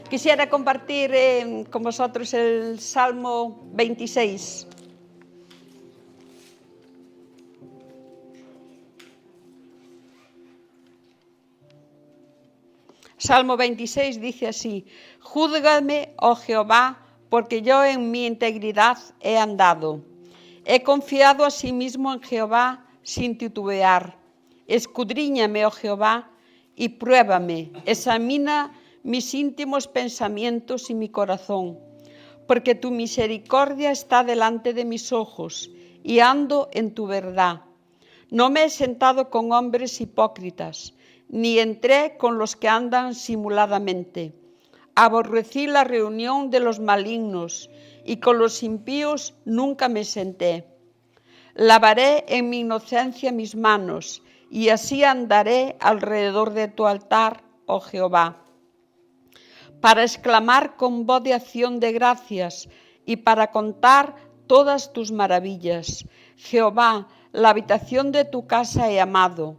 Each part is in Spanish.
Quisiera compartir con vosotros el Salmo 26. Salmo 26 dice así: Júzgame, oh Jehová, porque yo en mi integridad he andado. He confiado asimismo en Jehová sin titubear. Escudriñame, oh Jehová, y pruébame. Examina mis íntimos pensamientos y mi corazón, porque tu misericordia está delante de mis ojos, y ando en tu verdad. No me he sentado con hombres hipócritas, ni entré con los que andan simuladamente. Aborrecí la reunión de los malignos, y con los impíos nunca me senté. Lavaré en mi inocencia mis manos, y así andaré alrededor de tu altar, oh Jehová, para exclamar con voz de acción de gracias y para contar todas tus maravillas. Jehová, la habitación de tu casa he amado,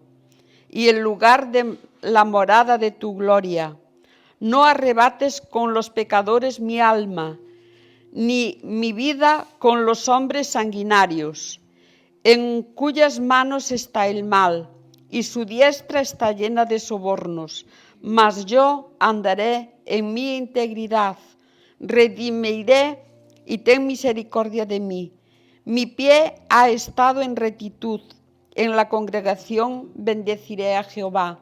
y el lugar de la morada de tu gloria. No arrebates con los pecadores mi alma, ni mi vida con los hombres sanguinarios, en cuyas manos está el mal, y su diestra está llena de sobornos. Mas yo andaré en mi integridad, redimiré y ten misericordia de mí. Mi pie ha estado en rectitud, en la congregación bendeciré a Jehová.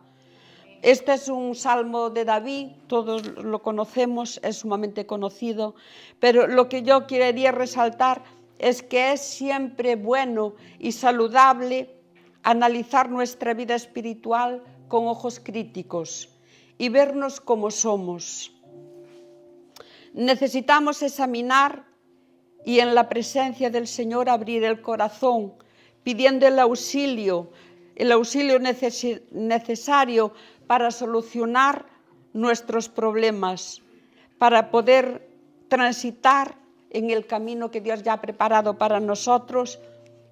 Este es un salmo de David, todos lo conocemos, es sumamente conocido, pero lo que yo quería resaltar es que es siempre bueno y saludable analizar nuestra vida espiritual con ojos críticos y vernos como somos. Necesitamos examinar y en la presencia del Señor abrir el corazón, pidiendo el auxilio necesario para solucionar nuestros problemas, para poder transitar en el camino que Dios ya ha preparado para nosotros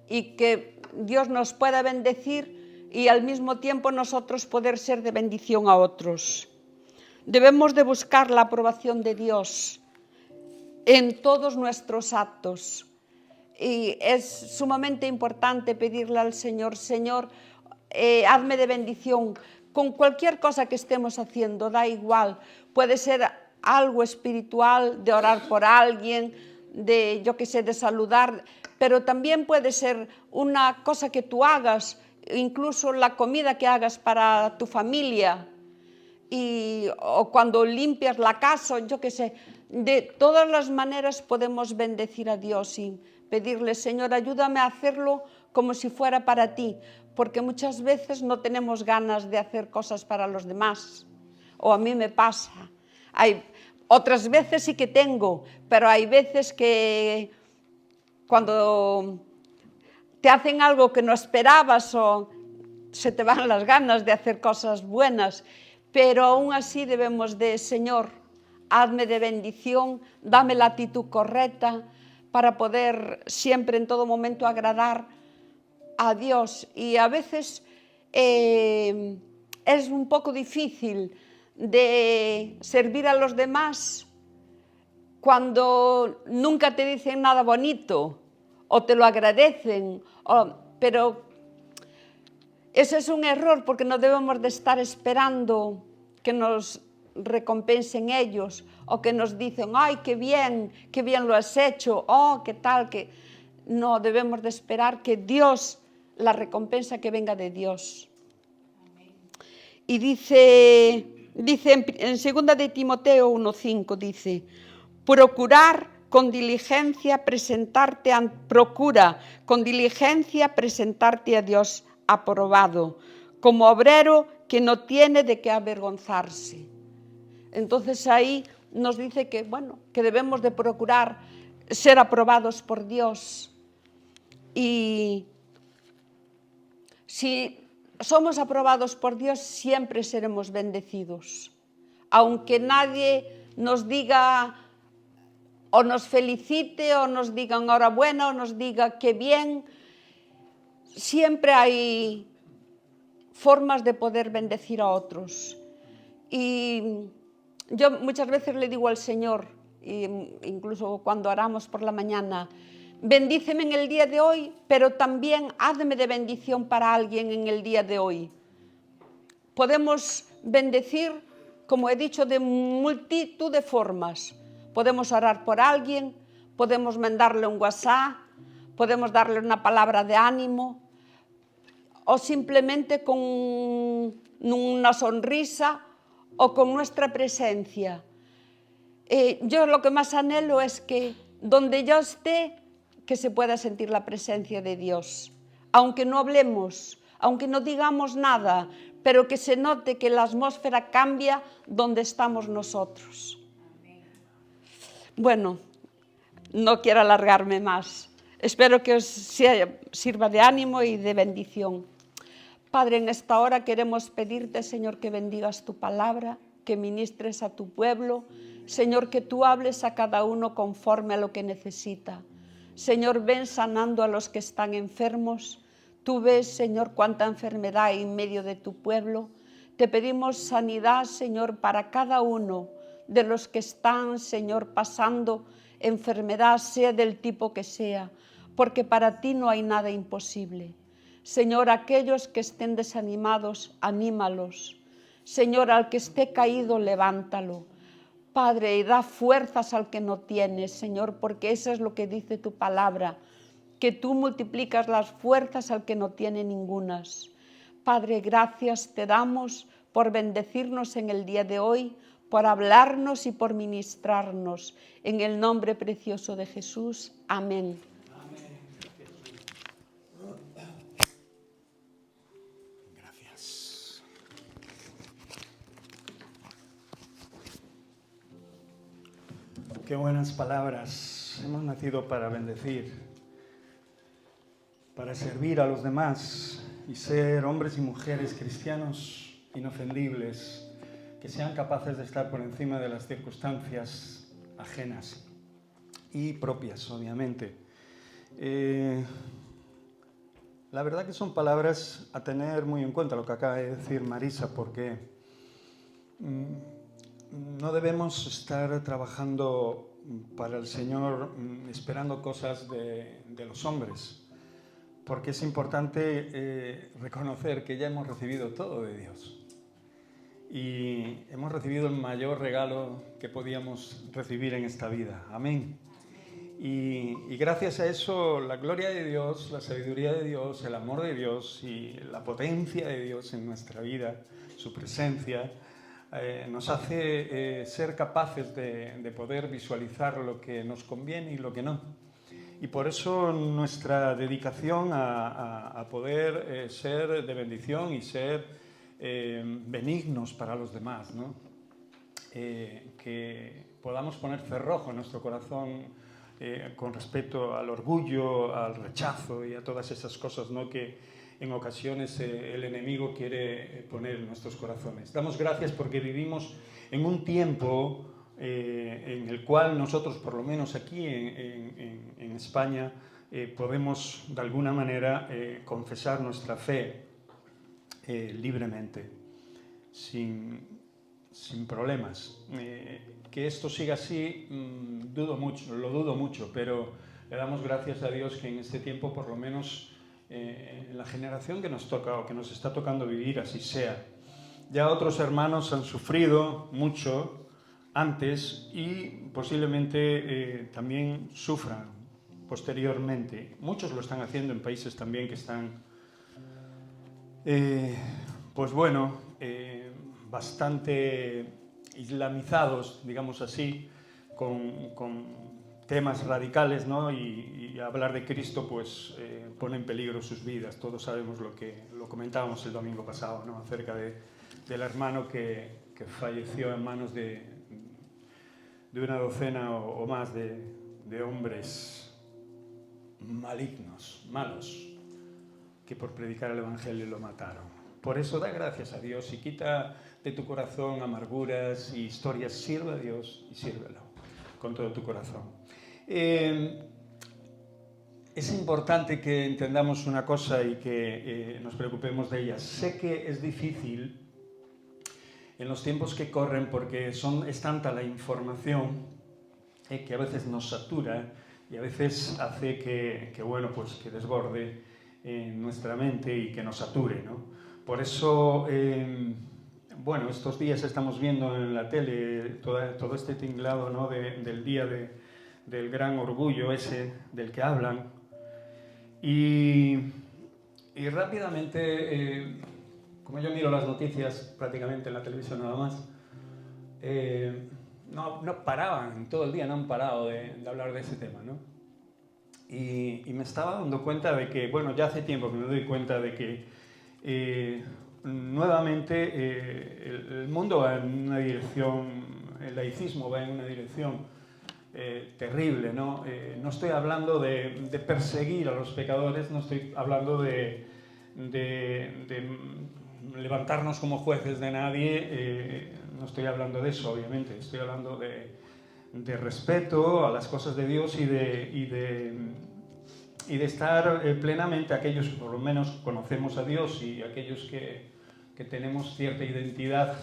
y que Dios nos pueda bendecir y al mismo tiempo nosotros poder ser de bendición a otros. Debemos de buscar la aprobación de Dios en todos nuestros actos. Y es sumamente importante pedirle al Señor, Señor, hazme de bendición con cualquier cosa que estemos haciendo, da igual. Puede ser algo espiritual, de orar por alguien, de, yo qué sé, de saludar, pero también puede ser una cosa que tú hagas, incluso la comida que hagas para tu familia, o cuando limpias la casa, yo qué sé. De todas las maneras podemos bendecir a Dios y pedirle, Señor, ayúdame a hacerlo como si fuera para ti, porque muchas veces no tenemos ganas de hacer cosas para los demás, o a mí me pasa. Otras veces sí que tengo, pero hay veces que cuando te hacen algo que no esperabas o se te van las ganas de hacer cosas buenas, pero aún así debemos de, Señor, hazme de bendición, dame la actitud correcta para poder siempre en todo momento agradar a Dios. Y a veces es un poco difícil de servir a los demás cuando nunca te dicen nada bonito o te lo agradecen, pero ese es un error porque no debemos de estar esperando que nos recompensen ellos o que nos dicen, ay, qué bien lo has hecho, oh, qué tal, que no, debemos de esperar que Dios, la recompensa que venga de Dios. Y dice en 2 de Timoteo 1:5, dice, procura con diligencia presentarte a Dios aprobado, como obrero que no tiene de qué avergonzarse. Entonces ahí nos dice que, bueno, que debemos de procurar ser aprobados por Dios. Y si somos aprobados por Dios, siempre seremos bendecidos. Aunque nadie nos diga o nos felicite o nos diga enhorabuena o nos diga qué bien, siempre hay formas de poder bendecir a otros. Y Yo muchas veces le digo al Señor, incluso cuando oramos por la mañana, bendíceme en el día de hoy, pero también hazme de bendición para alguien en el día de hoy. Podemos bendecir, como he dicho, de multitud de formas. Podemos orar por alguien, podemos mandarle un WhatsApp, podemos darle una palabra de ánimo, o simplemente con una sonrisa o con nuestra presencia. Yo lo que más anhelo es que donde yo esté, que se pueda sentir la presencia de Dios. Aunque no hablemos, aunque no digamos nada, pero que se note que la atmósfera cambia donde estamos nosotros. Bueno, no quiero alargarme más. Espero que os sirva de ánimo y de bendición. Padre, en esta hora queremos pedirte, Señor, que bendigas tu palabra, que ministres a tu pueblo. Señor, que tú hables a cada uno conforme a lo que necesita. Señor, ven sanando a los que están enfermos. Tú ves, Señor, cuánta enfermedad hay en medio de tu pueblo. Te pedimos sanidad, Señor, para cada uno de los que están, Señor, pasando enfermedad, sea del tipo que sea, porque para ti no hay nada imposible. Señor, aquellos que estén desanimados, anímalos. Señor, al que esté caído, levántalo. Padre, y da fuerzas al que no tiene, Señor, porque eso es lo que dice tu palabra, que tú multiplicas las fuerzas al que no tiene ningunas. Padre, gracias te damos por bendecirnos en el día de hoy, por hablarnos y por ministrarnos. En el nombre precioso de Jesús. Amén. Gracias. Qué buenas palabras. Hemos nacido para bendecir, para servir a los demás y ser hombres y mujeres cristianos inofendibles, que sean capaces de estar por encima de las circunstancias ajenas y propias, obviamente. La verdad que son palabras a tener muy en cuenta, lo que acaba de decir Marisa, porque no debemos estar trabajando para el Señor esperando cosas de los hombres, porque es importante reconocer que ya hemos recibido todo de Dios y hemos recibido el mayor regalo que podíamos recibir en esta vida. Amén. Y gracias a eso, la gloria de Dios, la sabiduría de Dios, el amor de Dios y la potencia de Dios en nuestra vida, su presencia, nos hace ser capaces de poder visualizar lo que nos conviene y lo que no. Y por eso nuestra dedicación a poder ser de bendición y ser benignos para los demás, ¿no? Que podamos poner cerrojo en nuestro corazón con respecto al orgullo, al rechazo y a todas esas cosas, ¿no?, que en ocasiones el enemigo quiere poner en nuestros corazones. Damos gracias porque vivimos en un tiempo en el cual nosotros, por lo menos aquí en España, podemos de alguna manera confesar nuestra fe libremente, sin problemas. Que esto siga así, lo dudo mucho, pero le damos gracias a Dios que en este tiempo, por lo menos en la generación que nos toca o que nos está tocando vivir, así sea. Ya otros hermanos han sufrido mucho antes y posiblemente también sufran posteriormente. Muchos lo están haciendo en países también que están, pues bueno, bastante islamizados, digamos así, con temas radicales, ¿no? Y hablar de Cristo pues pone en peligro sus vidas. Todos sabemos lo comentábamos el domingo pasado, ¿no?, acerca del hermano que falleció en manos de una docena o más de hombres malignos, malos, que por predicar el Evangelio lo mataron. Por eso da gracias a Dios y quita de tu corazón amarguras y historias. Sirve a Dios y sírvelo con todo tu corazón. Es importante que entendamos una cosa y que nos preocupemos de ella. Sé que es difícil en los tiempos que corren, porque es tanta la información que a veces nos satura y a veces hace que desborde nuestra mente y que nos sature, ¿no? Por eso, estos días estamos viendo en la tele todo este tinglado, ¿no? del día del gran orgullo ese del que hablan. Y rápidamente, como yo miro las noticias prácticamente en la televisión nada más, no paraban, todo el día no han parado de hablar de ese tema, ¿no? Y me estaba dando cuenta de que, ya hace tiempo que me doy cuenta de que nuevamente el mundo va en una dirección, el laicismo va en una dirección terrible, ¿no? No estoy hablando de perseguir a los pecadores, no estoy hablando de levantarnos como jueces de nadie, no estoy hablando de eso, obviamente, estoy hablando de respeto a las cosas de Dios y de estar plenamente, aquellos que por lo menos conocemos a Dios y aquellos que tenemos cierta identidad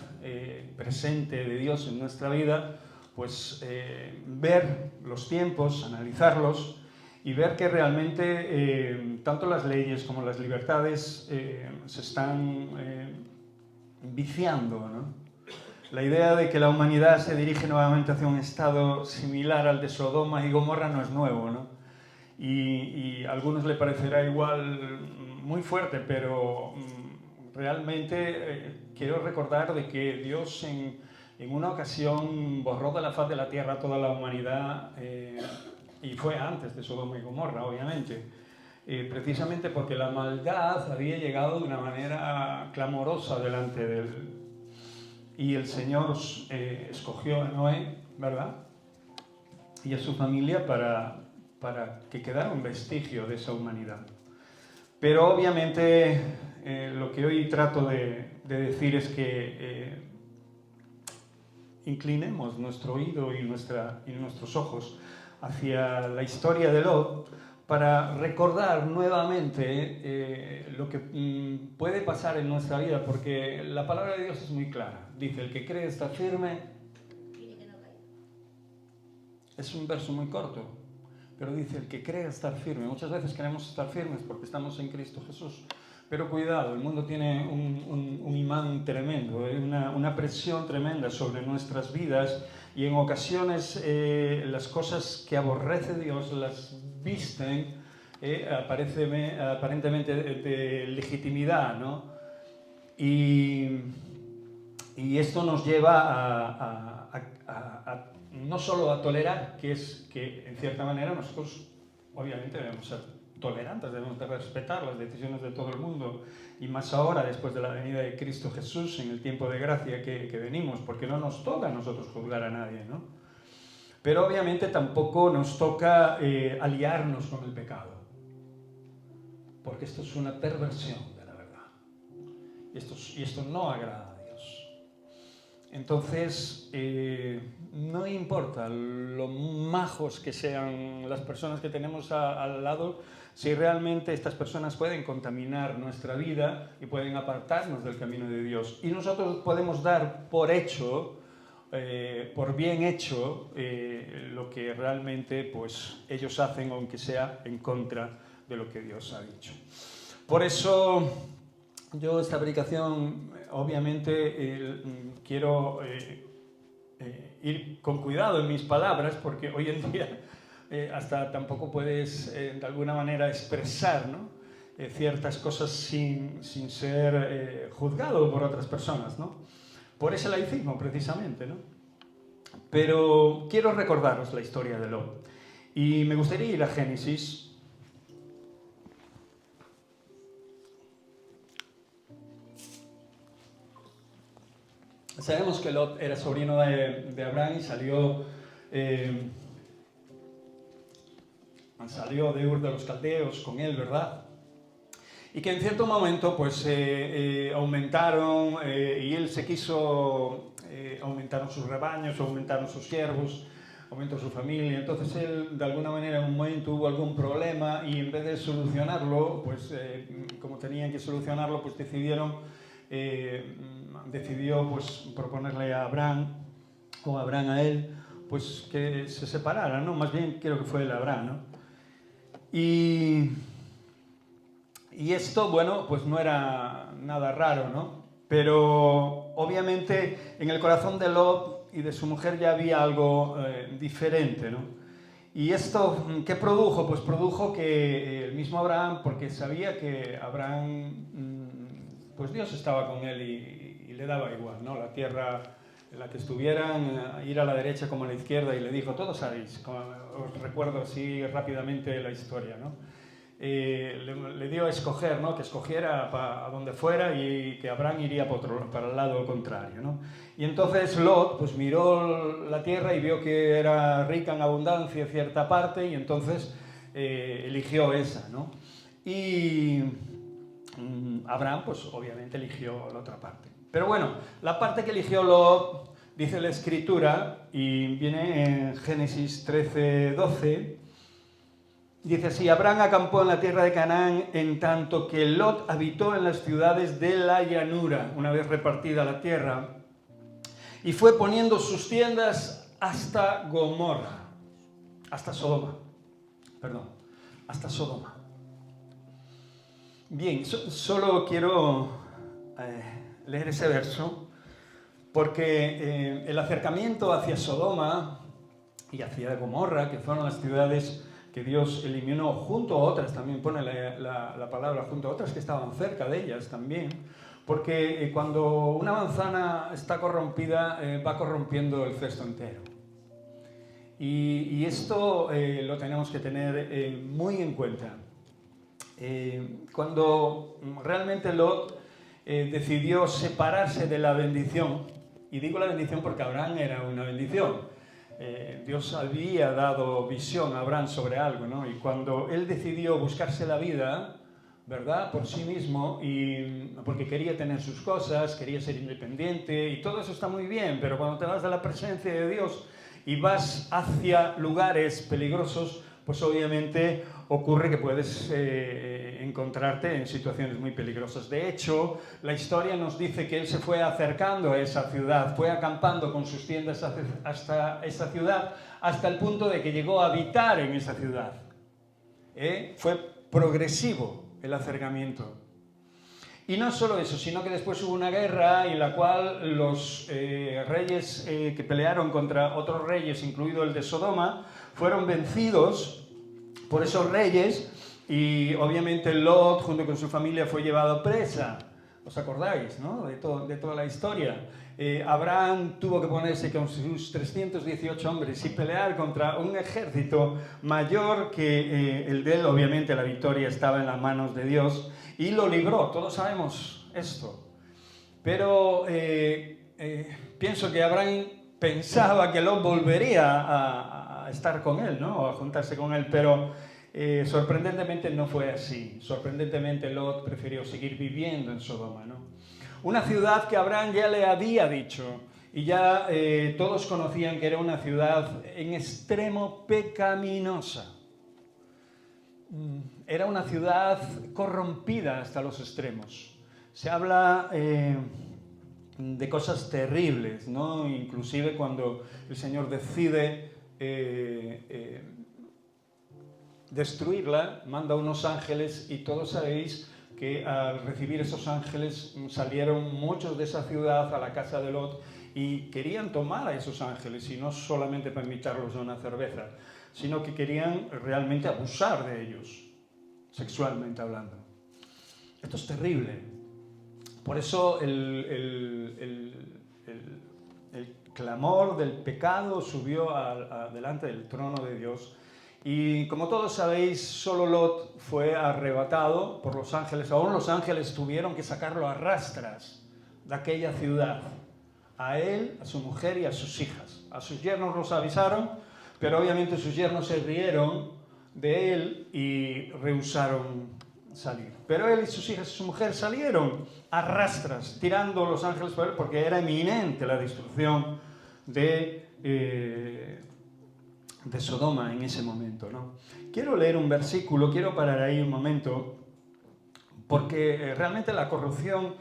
presente de Dios en nuestra vida, pues ver los tiempos, analizarlos y ver que realmente tanto las leyes como las libertades se están viciando, ¿no? La idea de que la humanidad se dirige nuevamente hacia un estado similar al de Sodoma y Gomorra no es nuevo, ¿no? Y a algunos le parecerá igual muy fuerte, pero realmente quiero recordar de que Dios en una ocasión borró de la faz de la tierra toda la humanidad, y fue antes de Sodoma y Gomorra, obviamente, precisamente porque la maldad había llegado de una manera clamorosa delante de él. Y el Señor escogió a Noé, ¿verdad? Y a su familia para que quedara un vestigio de esa humanidad. Pero obviamente lo que hoy trato de decir es que inclinemos nuestro oído y nuestros ojos hacia la historia de Lot para recordar nuevamente lo que puede pasar en nuestra vida, porque la palabra de Dios es muy clara. Dice, el que cree estar firme. Es un verso muy corto, pero dice, el que cree estar firme. Muchas veces queremos estar firmes porque estamos en Cristo Jesús. Pero cuidado, el mundo tiene un imán tremendo, una presión tremenda sobre nuestras vidas, y en ocasiones las cosas que aborrece Dios las visten aparentemente de legitimidad, ¿no? Y esto nos lleva a no solo a tolerar, que en cierta manera nosotros obviamente debemos ser tolerantes, debemos de respetar las decisiones de todo el mundo, y más ahora después de la venida de Cristo Jesús, en el tiempo de gracia que venimos, porque no nos toca a nosotros juzgar a nadie, ¿no? Pero obviamente tampoco nos toca aliarnos con el pecado, porque esto es una perversión de la verdad, y esto no agrada a Dios. Entonces, no importa lo majos que sean las personas que tenemos al lado, si realmente estas personas pueden contaminar nuestra vida y pueden apartarnos del camino de Dios. Y nosotros podemos dar por hecho, por bien hecho, lo que realmente pues, ellos hacen, aunque sea en contra de lo que Dios ha dicho. Por eso, yo esta predicación, obviamente, quiero ir con cuidado en mis palabras, porque hoy en día hasta tampoco puedes de alguna manera expresar, ¿no? Ciertas cosas sin ser juzgado por otras personas, ¿no? Por ese laicismo precisamente, ¿no? Pero quiero recordaros la historia de Lot, y me gustaría ir a Génesis. Sabemos que Lot era sobrino de Abraham y salió de Ur de los Caldeos con él, ¿verdad? Y que en cierto momento pues aumentaron, y él se quiso, aumentaron sus rebaños, aumentaron sus siervos, aumentó su familia. Entonces él de alguna manera en un momento hubo algún problema, y en vez de solucionarlo, pues como tenían que solucionarlo, pues decidieron decidió pues, proponerle a Abraham, o Abraham a él, pues que se separaran, ¿no? Más bien creo que fue el Abraham, ¿no? Y esto, bueno, pues no era nada raro, ¿no? Pero obviamente en el corazón de Lot y de su mujer ya había algo diferente, ¿no? ¿Y esto qué produjo? Pues produjo que el mismo Abraham, porque sabía que Abraham, pues Dios estaba con él y le daba igual, ¿no? La tierra en la que estuvieran, ir a la derecha como a la izquierda, y le dijo, todos sabéis, os recuerdo así rápidamente la historia, ¿no? Le dio a escoger, ¿no? Que escogiera a donde fuera y que Abraham iría para el lado contrario, ¿no? Y entonces Lot pues miró la tierra y vio que era rica en abundancia cierta parte, y entonces eligió esa, ¿no? Y Abraham pues obviamente eligió la otra parte. Pero bueno, la parte que eligió Lot, dice la Escritura, y viene en Génesis 13:12, dice así: Abraham acampó en la tierra de Canaán, en tanto que Lot habitó en las ciudades de la llanura, una vez repartida la tierra, y fue poniendo sus tiendas hasta Gomorra, hasta Sodoma, hasta Sodoma. Bien, solo quiero leer ese verso, porque el acercamiento hacia Sodoma y hacia Gomorra, que fueron las ciudades que Dios eliminó junto a otras, también pone la palabra junto a otras que estaban cerca de ellas también, porque cuando una manzana está corrompida, va corrompiendo el cesto entero. Y esto lo tenemos que tener muy en cuenta. Cuando realmente Lot decidió separarse de la bendición, y digo la bendición porque Abraham era una bendición, Dios había dado visión a Abraham sobre algo, ¿no? Y cuando él decidió buscarse la vida, ¿verdad?, por sí mismo, y porque quería tener sus cosas, quería ser independiente, y todo eso está muy bien, pero cuando te vas de la presencia de Dios y vas hacia lugares peligrosos, pues obviamente ocurre que puedes encontrarte en situaciones muy peligrosas. De hecho, la historia nos dice que él se fue acercando a esa ciudad, fue acampando con sus tiendas hasta esa ciudad, hasta el punto de que llegó a habitar en esa ciudad. Fue progresivo el acercamiento. Y no solo eso, sino que después hubo una guerra en la cual los reyes que pelearon contra otros reyes, incluido el de Sodoma, fueron vencidos por esos reyes, y obviamente Lot, junto con su familia, fue llevado presa. ¿Os acordáis, no?, de toda la historia. Abraham tuvo que ponerse con sus 318 hombres y pelear contra un ejército mayor que el de él. Obviamente la victoria estaba en las manos de Dios y lo libró, todos sabemos esto. Pero pienso que Abraham pensaba que Lot volvería a estar con él, ¿no?, o a juntarse con él, pero sorprendentemente no fue así. Sorprendentemente Lot prefirió seguir viviendo en Sodoma, ¿no? Una ciudad que Abraham ya le había dicho, y ya todos conocían que era una ciudad en extremo pecaminosa. Era una ciudad corrompida hasta los extremos. Se habla de cosas terribles, ¿no? Inclusive cuando el Señor decide destruirla, manda unos ángeles, y todos sabéis que al recibir esos ángeles salieron muchos de esa ciudad a la casa de Lot y querían tomar a esos ángeles, y no solamente para invitarlos a una cerveza, sino que querían realmente abusar de ellos, sexualmente hablando. Esto es terrible. Por eso el clamor del pecado subió delante del trono de Dios. Y como todos sabéis, solo Lot fue arrebatado por los ángeles. Aún los ángeles tuvieron que sacarlo a rastras de aquella ciudad. A él, a su mujer y a sus hijas. A sus yernos los avisaron, pero obviamente sus yernos se rieron de él y rehusaron salir. Pero él y sus hijas y su mujer salieron a rastras, tirando los ángeles por él, porque era inminente la destrucción de Sodoma en ese momento, ¿no? Quiero leer un versículo, quiero parar ahí un momento, porque realmente la corrupción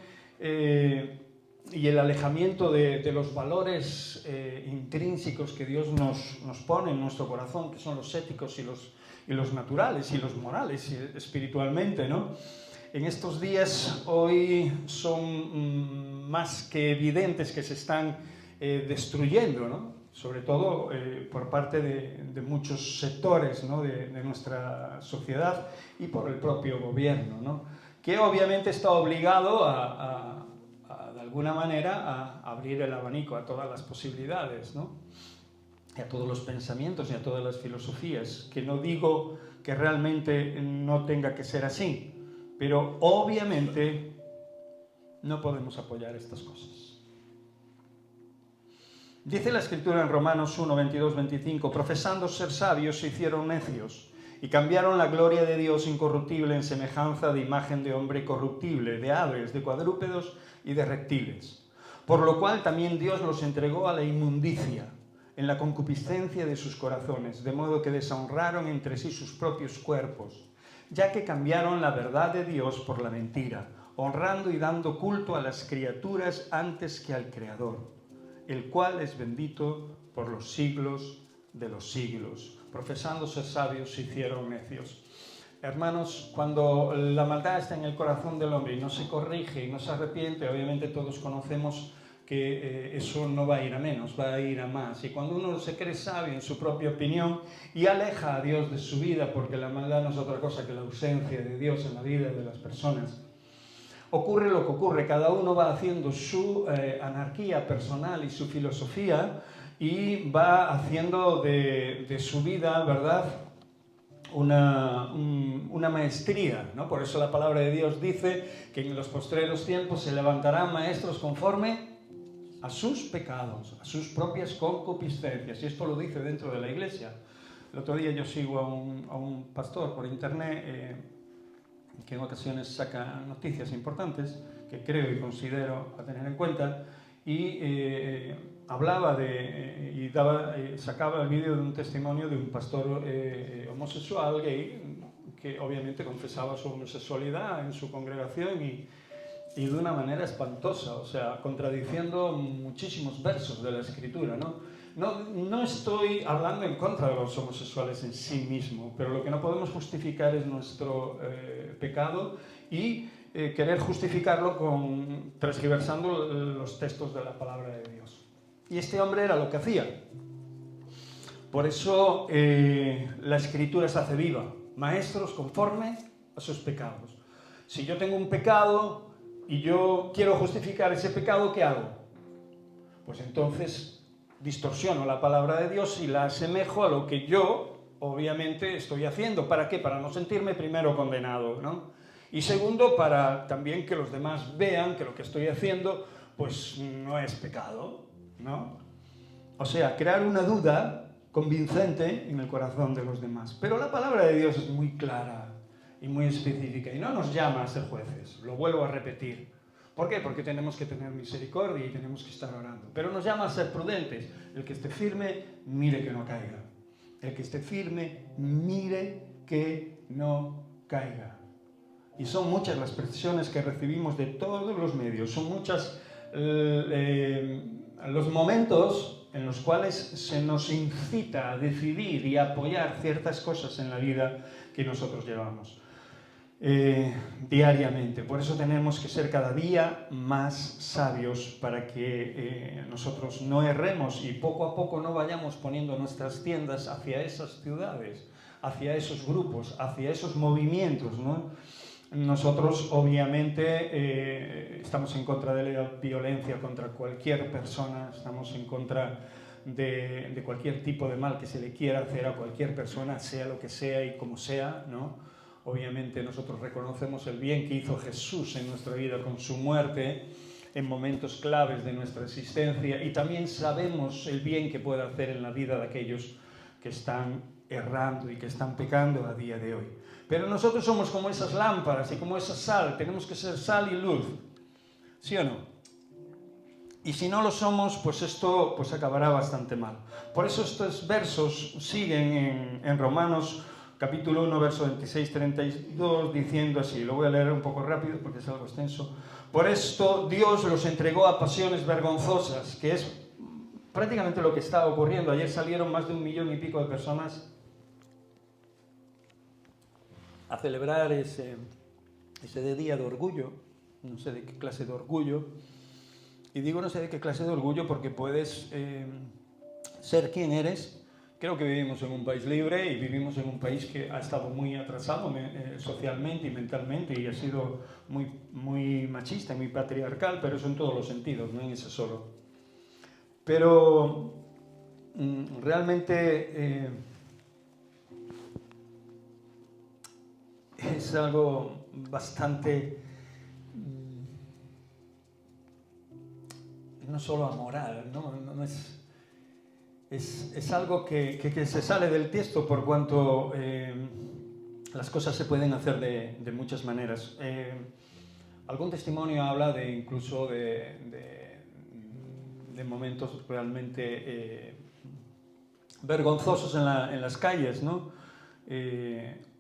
y el alejamiento de los valores intrínsecos que Dios nos pone en nuestro corazón, que son los éticos y los naturales y los morales espiritualmente, ¿no? En estos días hoy son más que evidentes que se están destruyendo, ¿no? Sobre todo por parte de muchos sectores, ¿no? de nuestra sociedad y por el propio gobierno, ¿no? Que obviamente está obligado de alguna manera a abrir el abanico a todas las posibilidades, ¿no? Y a todos los pensamientos y a todas las filosofías, que no digo que realmente no tenga que ser así, pero obviamente no podemos apoyar estas cosas. Dice la Escritura en Romanos 1, 22, 25, profesando ser sabios se hicieron necios y cambiaron la gloria de Dios incorruptible en semejanza de imagen de hombre corruptible, de aves, de cuadrúpedos y de reptiles. Por lo cual también Dios los entregó a la inmundicia en la concupiscencia de sus corazones, de modo que deshonraron entre sí sus propios cuerpos, ya que cambiaron la verdad de Dios por la mentira, honrando y dando culto a las criaturas antes que al Creador, el cual es bendito por los siglos de los siglos. Profesando ser sabios se hicieron necios. Hermanos, cuando la maldad está en el corazón del hombre y no se corrige y no se arrepiente, obviamente todos conocemos que eso no va a ir a menos, va a ir a más. Y cuando uno se cree sabio en su propia opinión y aleja a Dios de su vida, porque la maldad no es otra cosa que la ausencia de Dios en la vida de las personas, ocurre lo que ocurre. Cada uno va haciendo su anarquía personal y su filosofía y va haciendo de su vida, ¿verdad?, una maestría, ¿no? Por eso la palabra de Dios dice que en los postreros tiempos se levantarán maestros conforme a sus pecados, a sus propias concupiscencias. Y esto lo dice dentro de la iglesia. El otro día yo sigo a un pastor por internet que en ocasiones saca noticias importantes que creo y considero a tener en cuenta, y hablaba sacaba el vídeo de un testimonio de un pastor homosexual gay que obviamente confesaba su homosexualidad en su congregación y de una manera espantosa, o sea, contradiciendo muchísimos versos de la Escritura, ¿no? No estoy hablando en contra de los homosexuales en sí mismo, pero lo que no podemos justificar es nuestro pecado y querer justificarlo transgiversando los textos de la palabra de Dios. Y este hombre era lo que hacía. Por eso la Escritura se hace viva. Maestros conforme a sus pecados. Si yo tengo un pecado y yo quiero justificar ese pecado, ¿qué hago? Pues entonces distorsiono la palabra de Dios y la asemejo a lo que yo, obviamente, estoy haciendo. ¿Para qué? Para no sentirme primero condenado, ¿no? Y segundo, para también que los demás vean que lo que estoy haciendo, pues no es pecado, ¿no? O sea, crear una duda convincente en el corazón de los demás. Pero la palabra de Dios es muy clara y muy específica y no nos llama a ser jueces, lo vuelvo a repetir. ¿Por qué? Porque tenemos que tener misericordia y tenemos que estar orando. Pero nos llama a ser prudentes. El que esté firme, mire que no caiga. El que esté firme, mire que no caiga. Y son muchas las presiones que recibimos de todos los medios, son muchas los momentos en los cuales se nos incita a decidir y a apoyar ciertas cosas en la vida que nosotros llevamos diariamente. Por eso tenemos que ser cada día más sabios para que nosotros no erremos y poco a poco no vayamos poniendo nuestras tiendas hacia esas ciudades, hacia esos grupos, hacia esos movimientos, ¿no? Nosotros obviamente estamos en contra de la violencia contra cualquier persona, estamos en contra de cualquier tipo de mal que se le quiera hacer a cualquier persona, sea lo que sea y como sea, ¿no? Obviamente nosotros reconocemos el bien que hizo Jesús en nuestra vida con su muerte en momentos claves de nuestra existencia y también sabemos el bien que puede hacer en la vida de aquellos que están errando y que están pecando a día de hoy. Pero nosotros somos como esas lámparas y como esa sal, tenemos que ser sal y luz, ¿sí o no? Y si no lo somos, pues esto pues acabará bastante mal. Por eso estos versos siguen en Romanos capítulo 1, verso 26-32, diciendo así, lo voy a leer un poco rápido porque es algo extenso. Por esto Dios los entregó a pasiones vergonzosas, que es prácticamente lo que está ocurriendo. Ayer salieron más de 1,5 millones de personas a celebrar ese día de orgullo. No sé de qué clase de orgullo. Y digo no sé de qué clase de orgullo porque puedes ser quien eres. Creo que vivimos en un país libre y vivimos en un país que ha estado muy atrasado socialmente y mentalmente y ha sido muy machista y muy patriarcal, pero eso en todos los sentidos, no en ese solo. Pero realmente es algo bastante, no solo amoral, no es algo que se sale del texto por cuanto las cosas se pueden hacer de muchas maneras. Algún testimonio habla incluso de momentos realmente vergonzosos en las calles, ¿no?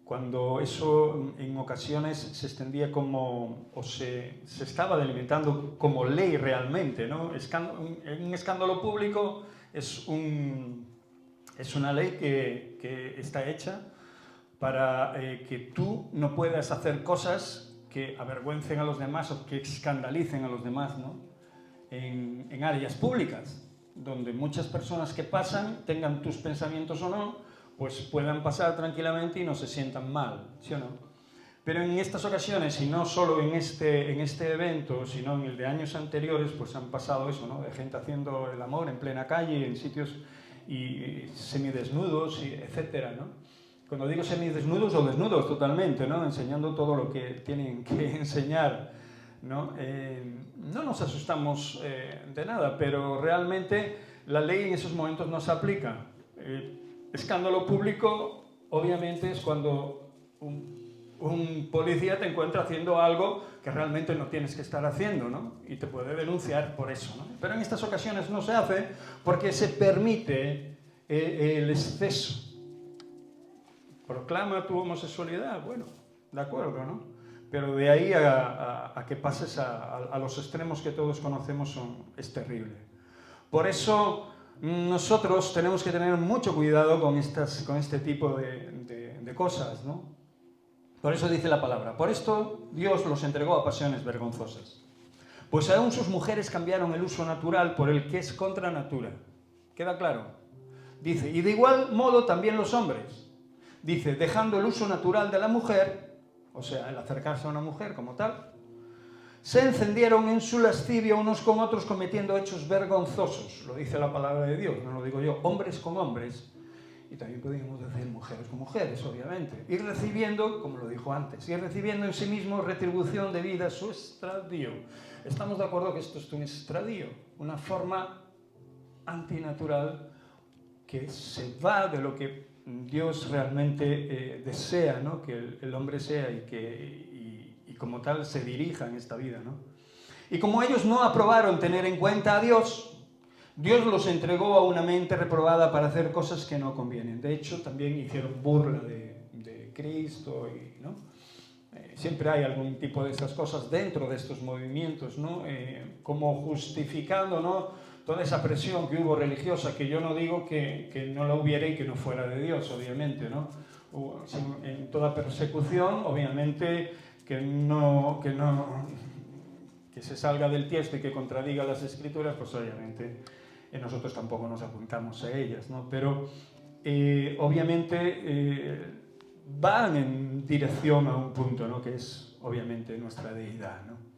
Cuando eso en ocasiones se extendía o se estaba delimitando como ley realmente, ¿no? Un escándalo público es una ley que está hecha para que tú no puedas hacer cosas que avergüencen a los demás o que escandalicen a los demás, ¿no? En áreas públicas, donde muchas personas que pasan, tengan tus pensamientos o no, pues puedan pasar tranquilamente y no se sientan mal, ¿sí o no? Pero en estas ocasiones, y no solo en este evento, sino en el de años anteriores, pues han pasado eso, ¿no? De gente haciendo el amor en plena calle, en sitios y semidesnudos, etcétera, ¿no? Cuando digo semidesnudos o desnudos totalmente, ¿no? Enseñando todo lo que tienen que enseñar, ¿no? No nos asustamos de nada, pero realmente la ley en esos momentos no se aplica. Escándalo público, obviamente, es cuando un policía te encuentra haciendo algo que realmente no tienes que estar haciendo, ¿no? Y te puede denunciar por eso, ¿no? Pero en estas ocasiones no se hace porque se permite el exceso. Proclama tu homosexualidad, bueno, de acuerdo, ¿no? Pero de ahí a que pases a los extremos que todos conocemos es terrible. Por eso nosotros tenemos que tener mucho cuidado con este tipo de cosas, ¿no? Por eso dice la palabra, por esto Dios los entregó a pasiones vergonzosas. Pues aún sus mujeres cambiaron el uso natural por el que es contra natura. ¿Queda claro? Dice, y de igual modo también los hombres. Dice, dejando el uso natural de la mujer, o sea, el acercarse a una mujer como tal, se encendieron en su lascivia unos con otros cometiendo hechos vergonzosos. Lo dice la palabra de Dios, no lo digo yo. Hombres con hombres. Y también podríamos decir mujeres con mujeres, obviamente. Y recibiendo, como lo dijo antes, y recibiendo en sí mismo retribución debida a su extravío. Estamos de acuerdo que esto es un extravío, una forma antinatural que se va de lo que Dios realmente desea, ¿no? Que el hombre sea y como tal se dirija en esta vida, ¿no? Y como ellos no aprobaron tener en cuenta a Dios, Dios los entregó a una mente reprobada para hacer cosas que no convienen. De hecho, también hicieron burla de Cristo, ¿no? Siempre hay algún tipo de esas cosas dentro de estos movimientos, ¿no? Como justificando, ¿no? Toda esa presión que hubo religiosa, que yo no digo que no la hubiera y que no fuera de Dios, obviamente, ¿no? En toda persecución, obviamente, que se salga del tiesto y que contradiga las Escrituras, pues obviamente nosotros tampoco nos apuntamos a ellas, ¿no? Pero obviamente van en dirección a un punto, ¿no? Que es obviamente nuestra deidad, ¿no?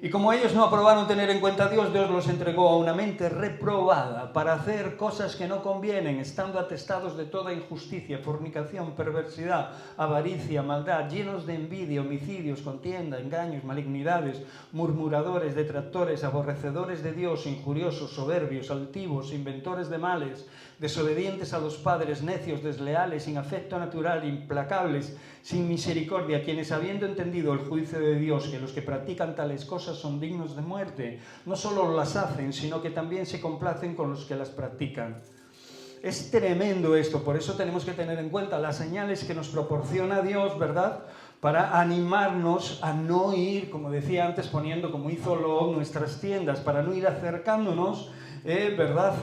Y como ellos no aprobaron tener en cuenta a Dios, Dios los entregó a una mente reprobada para hacer cosas que no convienen, estando atestados de toda injusticia, fornicación, perversidad, avaricia, maldad, llenos de envidia, homicidios, contienda, engaños, malignidades, murmuradores, detractores, aborrecedores de Dios, injuriosos, soberbios, altivos, inventores de males, desobedientes a los padres, necios, desleales, sin afecto natural, implacables, sin misericordia, quienes habiendo entendido el juicio de Dios, que los que practican tales cosas son dignos de muerte, no solo las hacen, sino que también se complacen con los que las practican. Es tremendo esto, por eso tenemos que tener en cuenta las señales que nos proporciona Dios, ¿verdad? para animarnos a no ir, como decía antes, poniendo, como hizo Lot, nuestras tiendas, para no ir acercándonos, ¿verdad?,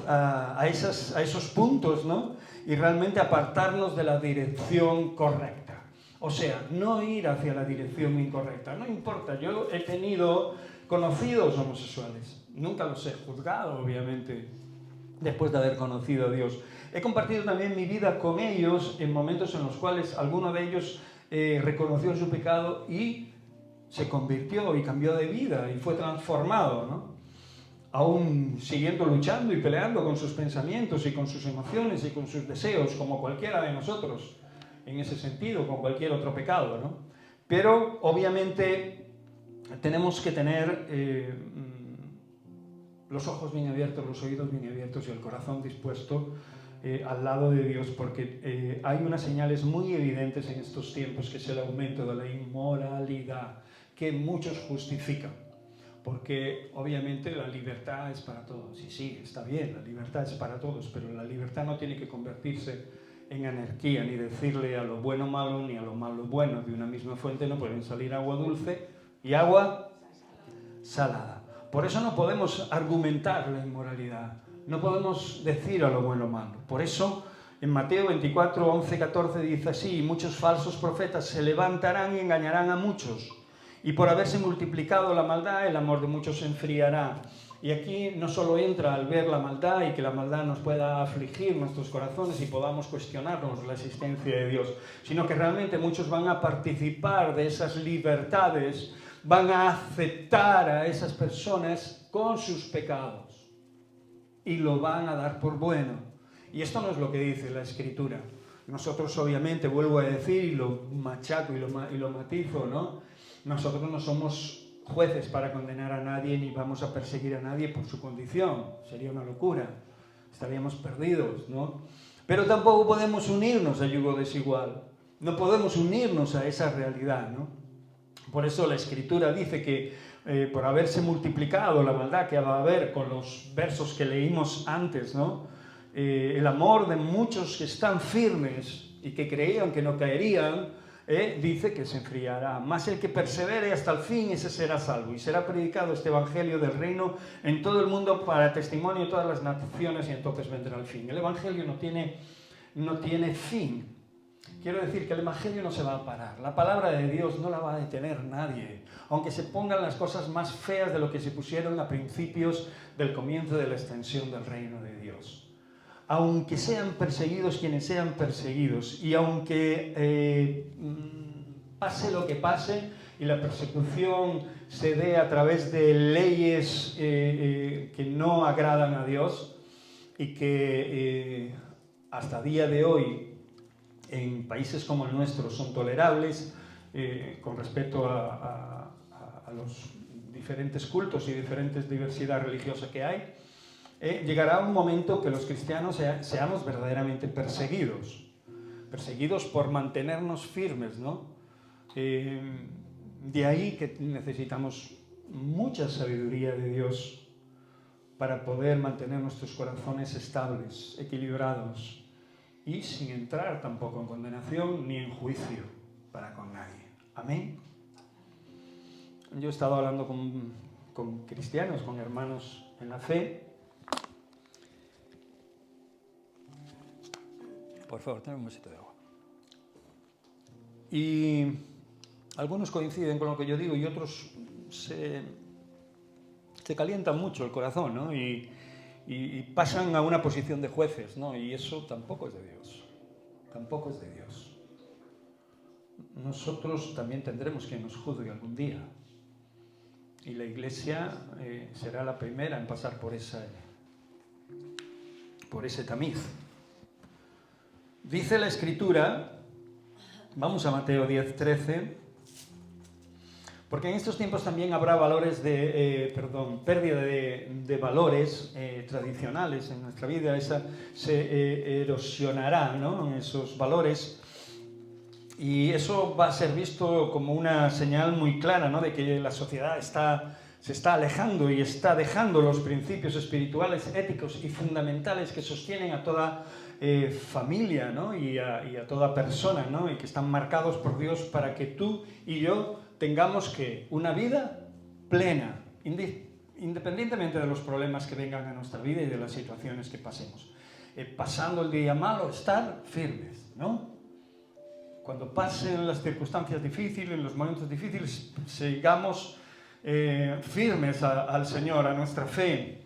a esos puntos, ¿no?, y realmente apartarnos de la dirección correcta. O sea, no ir hacia la dirección incorrecta. No importa, yo he tenido conocidos homosexuales, nunca los he juzgado, obviamente, después de haber conocido a Dios. He compartido también mi vida con ellos en momentos en los cuales alguno de ellos reconoció su pecado y se convirtió y cambió de vida y fue transformado, ¿no? Aún siguiendo luchando y peleando con sus pensamientos y con sus emociones y con sus deseos, como cualquiera de nosotros, en ese sentido, con cualquier otro pecado, ¿no? Pero, obviamente, tenemos que tener los ojos bien abiertos, los oídos bien abiertos y el corazón dispuesto al lado de Dios, porque hay unas señales muy evidentes en estos tiempos, que es el aumento de la inmoralidad, que muchos justifican. Porque obviamente la libertad es para todos. Y sí, está bien, la libertad es para todos, pero la libertad no tiene que convertirse en anarquía, ni decirle a lo bueno malo, ni a lo malo bueno. De una misma fuente no pueden salir agua dulce y agua salada. Por eso no podemos argumentar la inmoralidad, no podemos decir a lo bueno malo. Por eso en Mateo 24, 11, 14 dice así: muchos falsos profetas se levantarán y engañarán a muchos. Y por haberse multiplicado la maldad, el amor de muchos se enfriará. Y aquí no solo entra al ver la maldad y que la maldad nos pueda afligir nuestros corazones y podamos cuestionarnos la existencia de Dios, sino que realmente muchos van a participar de esas libertades, van a aceptar a esas personas con sus pecados y lo van a dar por bueno. Y esto no es lo que dice la Escritura. Nosotros obviamente, vuelvo a decir, y lo machaco y lo matizo, ¿no? Nosotros no somos jueces para condenar a nadie ni vamos a perseguir a nadie por su condición. Sería una locura. Estaríamos perdidos, ¿no? Pero tampoco podemos unirnos a yugo desigual. No podemos unirnos a esa realidad, ¿no? Por eso la Escritura dice que por haberse multiplicado la maldad que va a haber, con los versos que leímos antes, ¿no?, el amor de muchos que están firmes y que creían que no caerían, dice que se enfriará. Mas el que persevere hasta el fin, ese será salvo. Y será predicado este evangelio del reino en todo el mundo para testimonio de todas las naciones, y entonces vendrá el fin. El evangelio no tiene fin. Quiero decir que el evangelio no se va a parar. La palabra de Dios no la va a detener nadie, aunque se pongan las cosas más feas de lo que se pusieron a principios del comienzo de la extensión del reino de Dios. Aunque sean perseguidos quienes sean perseguidos, y aunque pase lo que pase y la persecución se dé a través de leyes que no agradan a Dios y que hasta día de hoy en países como el nuestro son tolerables con respecto a los diferentes cultos y diferentes diversidad religiosa que hay, llegará un momento que los cristianos seamos verdaderamente perseguidos por mantenernos firmes, ¿no? De ahí que necesitamos mucha sabiduría de Dios para poder mantener nuestros corazones estables, equilibrados y sin entrar tampoco en condenación ni en juicio para con nadie. Amén. Yo he estado hablando con cristianos, con hermanos en la fe. Por favor, tenme un vasito de agua. Y algunos coinciden con lo que yo digo y otros se calientan mucho el corazón, ¿no? Y pasan a una posición de jueces, ¿no? Y eso tampoco es de Dios. Tampoco es de Dios. Nosotros también tendremos quien nos juzgue algún día. Y la Iglesia será la primera en pasar por ese tamiz. Dice la Escritura, vamos a Mateo 10, 13, porque en estos tiempos también habrá pérdida de valores tradicionales en nuestra vida. Esa se erosionará, ¿no?, en esos valores, y eso va a ser visto como una señal muy clara, ¿no?, de que la sociedad se está alejando y está dejando los principios espirituales, éticos y fundamentales que sostienen a toda familia, ¿no? y a toda persona, ¿no? Y que están marcados por Dios para que tú y yo tengamos que una vida plena, independientemente de los problemas que vengan a nuestra vida y de las situaciones que pasemos. Pasando el día malo, estar firmes, ¿no? Cuando pasen las circunstancias difíciles, los momentos difíciles, sigamos firmes al Señor, a nuestra fe.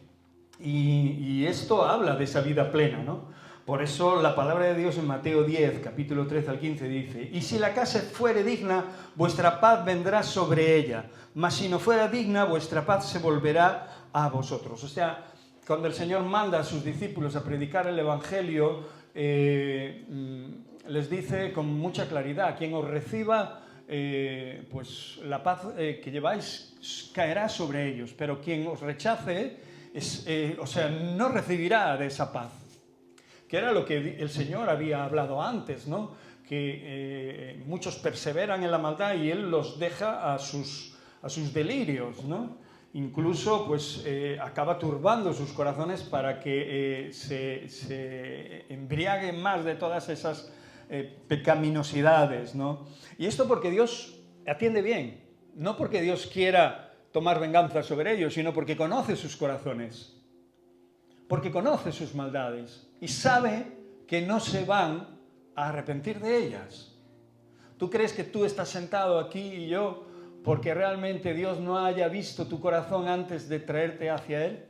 Y esto habla de esa vida plena, ¿no? Por eso la palabra de Dios en Mateo 10, capítulo 13 al 15 dice: y si la casa fuere digna, vuestra paz vendrá sobre ella, mas si no fuera digna, vuestra paz se volverá a vosotros. O sea, cuando el Señor manda a sus discípulos a predicar el Evangelio, les dice con mucha claridad: quien os reciba, pues la paz que lleváis caerá sobre ellos, pero quien os rechace, no recibirá de esa paz. Que era lo que el Señor había hablado antes, ¿no? Que muchos perseveran en la maldad y Él los deja a sus delirios, ¿no? Incluso pues acaba turbando sus corazones para que se embriaguen más de todas esas pecaminosidades, ¿no? Y esto porque Dios atiende bien, no porque Dios quiera tomar venganza sobre ellos, sino porque conoce sus corazones, porque conoce sus maldades y sabe que no se van a arrepentir de ellas. ¿Tú crees que tú estás sentado aquí y yo porque realmente Dios no haya visto tu corazón antes de traerte hacia Él?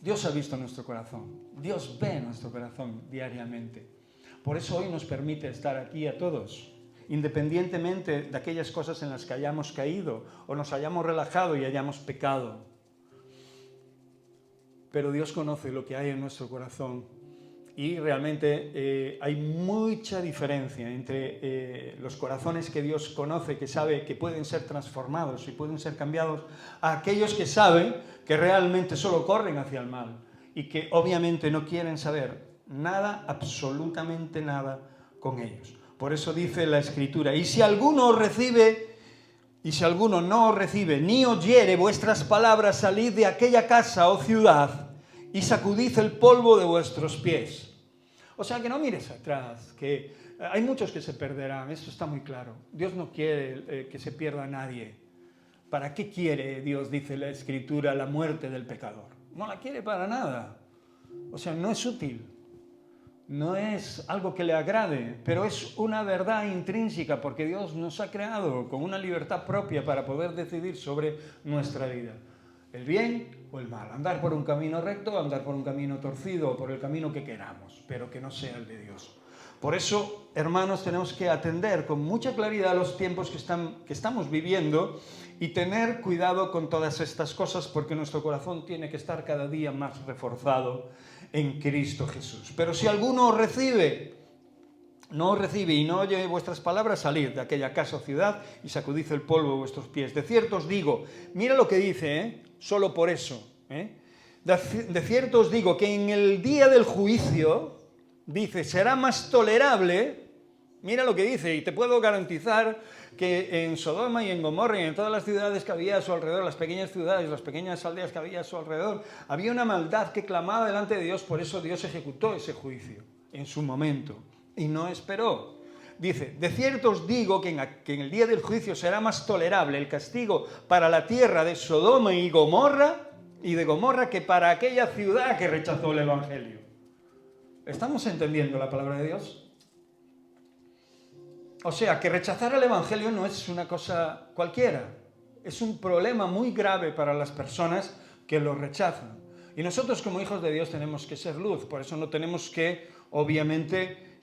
Dios ha visto nuestro corazón, Dios ve nuestro corazón diariamente. Por eso hoy nos permite estar aquí a todos, independientemente de aquellas cosas en las que hayamos caído o nos hayamos relajado y hayamos pecado. Pero Dios conoce lo que hay en nuestro corazón y realmente hay mucha diferencia entre los corazones que Dios conoce, que sabe que pueden ser transformados y pueden ser cambiados, a aquellos que saben que realmente solo corren hacia el mal y que obviamente no quieren saber nada, absolutamente nada con ellos. Por eso dice la Escritura: y si alguno os recibe, y si alguno no os recibe, ni oyere vuestras palabras, salid de aquella casa o ciudad y sacudid el polvo de vuestros pies. O sea, que no mires atrás, que hay muchos que se perderán, esto está muy claro. Dios no quiere que se pierda nadie. ¿Para qué quiere Dios, dice la Escritura, la muerte del pecador? No la quiere para nada. O sea, no es útil. No es algo que le agrade, pero es una verdad intrínseca, porque Dios nos ha creado con una libertad propia para poder decidir sobre nuestra vida. El bien o el mal, andar por un camino recto, andar por un camino torcido o por el camino que queramos, pero que no sea el de Dios. Por eso, hermanos, tenemos que atender con mucha claridad los tiempos que estamos viviendo y tener cuidado con todas estas cosas, porque nuestro corazón tiene que estar cada día más reforzado en Cristo Jesús. Pero si alguno os recibe, no os recibe y no oye vuestras palabras, salid de aquella casa o ciudad y sacudid el polvo de vuestros pies. De cierto os digo, mira lo que dice, solo por eso, de cierto os digo que en el día del juicio, dice, será más tolerable, mira lo que dice, y te puedo garantizar que en Sodoma y en Gomorra y en todas las ciudades que había a su alrededor, las pequeñas ciudades, las pequeñas aldeas que había a su alrededor, había una maldad que clamaba delante de Dios, por eso Dios ejecutó ese juicio en su momento y no esperó. Dice, de cierto os digo que en el día del juicio será más tolerable el castigo para la tierra de Sodoma y de Gomorra que para aquella ciudad que rechazó el Evangelio. ¿Estamos entendiendo la palabra de Dios? O sea, que rechazar el Evangelio no es una cosa cualquiera. Es un problema muy grave para las personas que lo rechazan. Y nosotros como hijos de Dios tenemos que ser luz. Por eso no tenemos que, obviamente,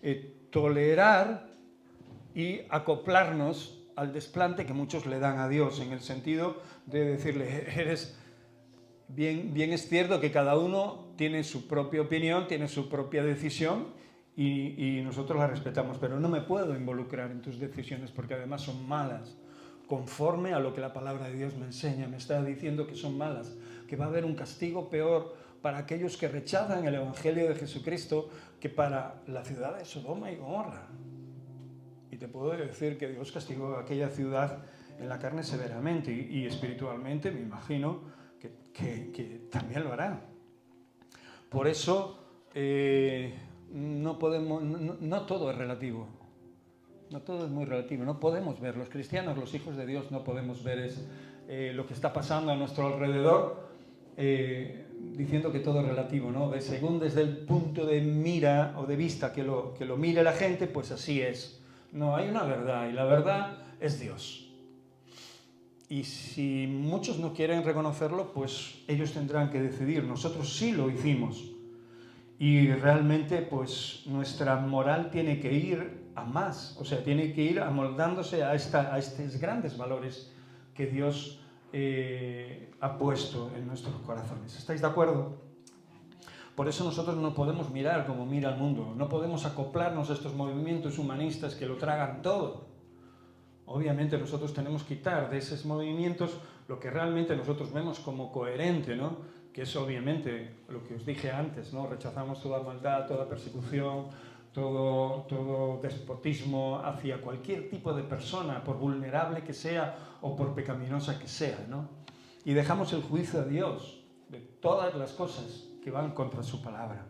tolerar y acoplarnos al desplante que muchos le dan a Dios, en el sentido de decirle, bien es cierto que cada uno tiene su propia opinión, tiene su propia decisión, y nosotros la respetamos, pero no me puedo involucrar en tus decisiones porque además son malas, conforme a lo que la palabra de Dios me enseña. Me está diciendo que son malas, que va a haber un castigo peor para aquellos que rechazan el Evangelio de Jesucristo que para la ciudad de Sodoma y Gomorra. Y te puedo decir que Dios castigó a aquella ciudad en la carne severamente y espiritualmente me imagino que también lo hará. Por eso no todo es relativo. No todo es muy relativo. No podemos ver, los cristianos, los hijos de Dios, no podemos ver lo que está pasando a nuestro alrededor diciendo que todo es relativo, ¿no? Según desde el punto de mira o de vista que lo mire la gente, pues así es. No, hay una verdad y la verdad es Dios. Y si muchos no quieren reconocerlo, pues ellos tendrán que decidir. Nosotros sí lo hicimos. Y realmente, pues nuestra moral tiene que ir a más. O sea, tiene que ir amoldándose a estos grandes valores que Dios ha puesto en nuestros corazones. ¿Estáis de acuerdo? Por eso nosotros no podemos mirar como mira el mundo. No podemos acoplarnos a estos movimientos humanistas que lo tragan todo. Obviamente nosotros tenemos que quitar de esos movimientos lo que realmente nosotros vemos como coherente, ¿no? Que es obviamente lo que os dije antes, ¿no? Rechazamos toda maldad, toda persecución, todo despotismo hacia cualquier tipo de persona, por vulnerable que sea o por pecaminosa que sea, ¿no? Y dejamos el juicio a Dios de todas las cosas que van contra su palabra.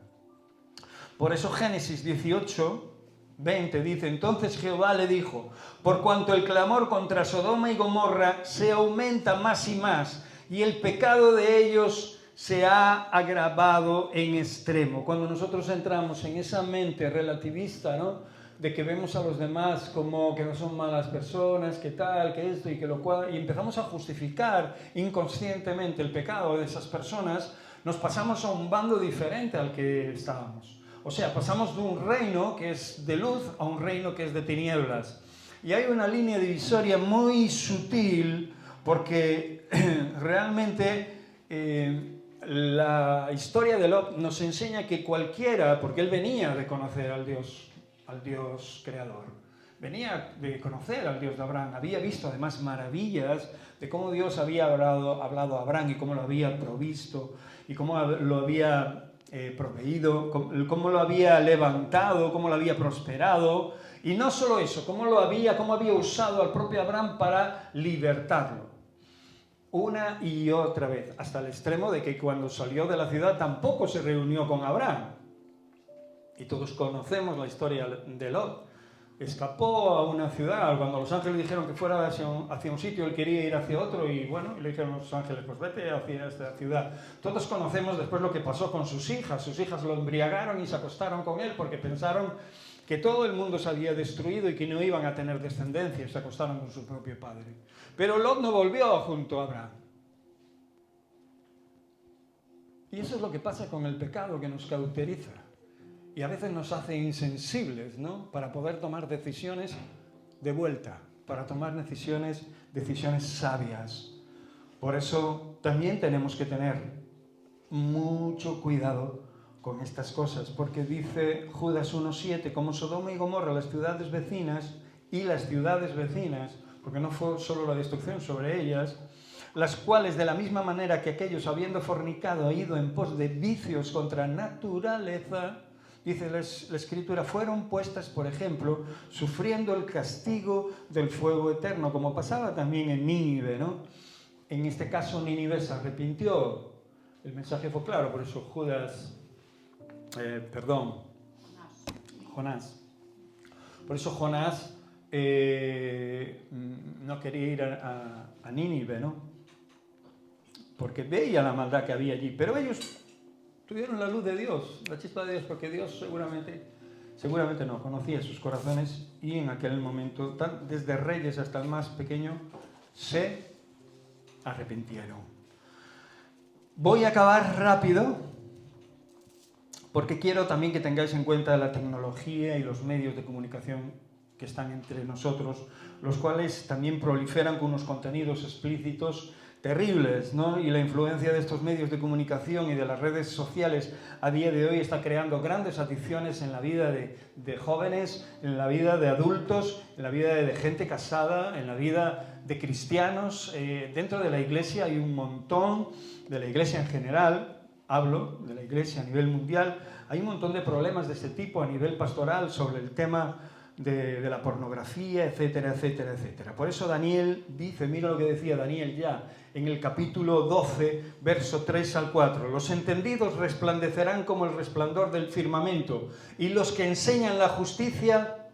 Por eso Génesis 18, 20 dice: entonces Jehová le dijo, por cuanto el clamor contra Sodoma y Gomorra se aumenta más y más, y el pecado de ellos se ha agravado en extremo. Cuando nosotros entramos en esa mente relativista, ¿no? De que vemos a los demás como que no son malas personas, que tal, que esto y que lo cual, y empezamos a justificar inconscientemente el pecado de esas personas, nos pasamos a un bando diferente al que estábamos. O sea, pasamos de un reino que es de luz a un reino que es de tinieblas. Y hay una línea divisoria muy sutil, porque realmente la historia de Lot nos enseña que cualquiera, porque él venía de conocer al Dios creador, venía de conocer al Dios de Abraham, había visto además maravillas de cómo Dios había hablado a Abraham y cómo lo había provisto y cómo lo había proveído, cómo lo había levantado, cómo lo había prosperado, y no solo eso, cómo había usado al propio Abraham para libertarlo. Una y otra vez, hasta el extremo de que cuando salió de la ciudad tampoco se reunió con Abraham. Y todos conocemos la historia de Lot. Escapó a una ciudad, cuando los ángeles dijeron que fuera hacia un sitio, él quería ir hacia otro, y bueno, le dijeron los ángeles, pues vete hacia esta ciudad. Todos conocemos después lo que pasó con sus hijas lo embriagaron y se acostaron con él porque pensaron que todo el mundo se había destruido y que no iban a tener descendencia, y se acostaron con su propio padre. Pero Lot no volvió junto a Abraham. Y eso es lo que pasa con el pecado, que nos cauteriza. Y a veces nos hace insensibles, ¿no? Para poder tomar decisiones de vuelta, para tomar decisiones sabias. Por eso también tenemos que tener mucho cuidado con estas cosas, porque dice Judas 1:7, como Sodoma y Gomorra, las ciudades vecinas, porque no fue solo la destrucción sobre ellas, las cuales de la misma manera que aquellos, habiendo fornicado, han ido en pos de vicios contra naturaleza, dice la Escritura, fueron puestas, por ejemplo, sufriendo el castigo del fuego eterno, como pasaba también en Nínive, ¿no? En este caso Nínive se arrepintió. El mensaje fue claro, por eso Jonás. Por eso Jonás no quería ir a Nínive, ¿no? Porque veía la maldad que había allí, pero ellos tuvieron la luz de Dios, la chispa de Dios, porque Dios seguramente no, conocía sus corazones, y en aquel momento, desde reyes hasta el más pequeño, se arrepintieron. Voy a acabar rápido, porque quiero también que tengáis en cuenta la tecnología y los medios de comunicación que están entre nosotros, los cuales también proliferan con unos contenidos explícitos terribles, ¿no? Y la influencia de estos medios de comunicación y de las redes sociales a día de hoy está creando grandes adicciones en la vida de jóvenes, en la vida de adultos, en la vida de gente casada, en la vida de cristianos. Dentro de la iglesia hay un montón, de la iglesia en general, hablo de la iglesia a nivel mundial, hay un montón de problemas de este tipo a nivel pastoral sobre el tema de la pornografía, etcétera, etcétera, etcétera. Por eso Daniel dice, mira lo que decía Daniel ya en el capítulo 12, verso 3 al 4. Los entendidos resplandecerán como el resplandor del firmamento, y los que enseñan la justicia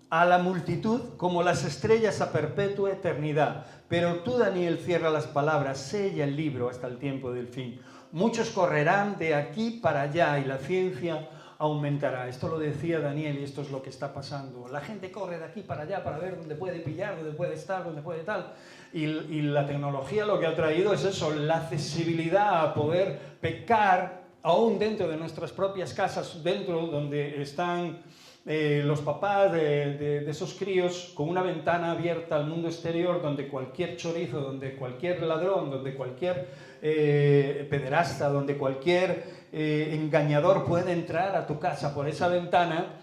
a la multitud como las estrellas a perpetua eternidad. Pero tú, Daniel, cierra las palabras, sella el libro hasta el tiempo del fin. Muchos correrán de aquí para allá y la ciencia aumentará. Esto lo decía Daniel y esto es lo que está pasando. La gente corre de aquí para allá para ver dónde puede pillar, dónde puede estar, dónde puede tal. Y la tecnología lo que ha traído es eso, la accesibilidad a poder pecar aún dentro de nuestras propias casas, dentro donde están los papás de esos críos, con una ventana abierta al mundo exterior, donde cualquier chorizo, donde cualquier ladrón, donde cualquier pederasta, donde cualquier engañador puede entrar a tu casa por esa ventana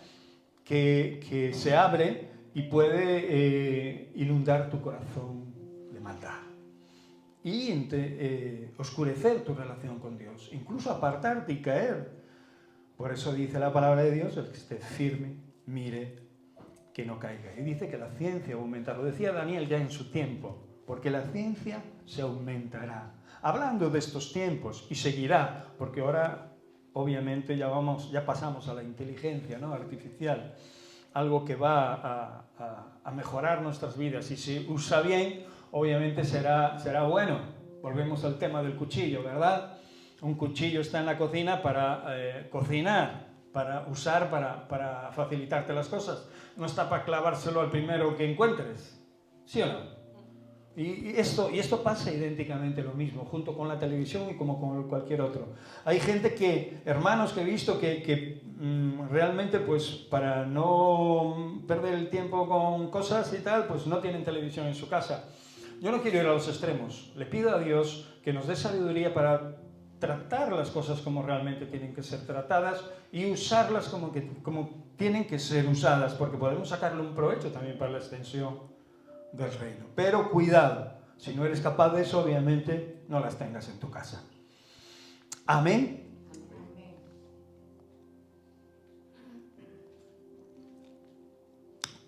que se abre y puede inundar tu corazón de maldad y oscurecer tu relación con Dios, incluso apartarte y caer. Por eso dice la palabra de Dios, el que esté firme, mire que no caiga. Y dice que la ciencia aumentará. Lo decía Daniel ya en su tiempo, porque la ciencia se aumentará. Hablando de estos tiempos, y seguirá, porque ahora obviamente ya pasamos a la inteligencia, ¿no?, artificial, algo que va a mejorar nuestras vidas. Y si usa bien, obviamente será bueno. Volvemos al tema del cuchillo, ¿verdad? Un cuchillo está en la cocina para cocinar, para usar, para facilitarte las cosas. No está para clavárselo al primero que encuentres, ¿sí o no? Y esto pasa idénticamente lo mismo, junto con la televisión y como con cualquier otro. Hay gente hermanos que he visto que realmente, pues para no perder el tiempo con cosas y tal, pues no tienen televisión en su casa. Yo no quiero ir a los extremos. Le pido a Dios que nos dé sabiduría para tratar las cosas como realmente tienen que ser tratadas y usarlas como tienen que ser usadas, porque podemos sacarle un provecho también para la extensión del reino. Pero cuidado, si no eres capaz de eso, obviamente no las tengas en tu casa. Amén.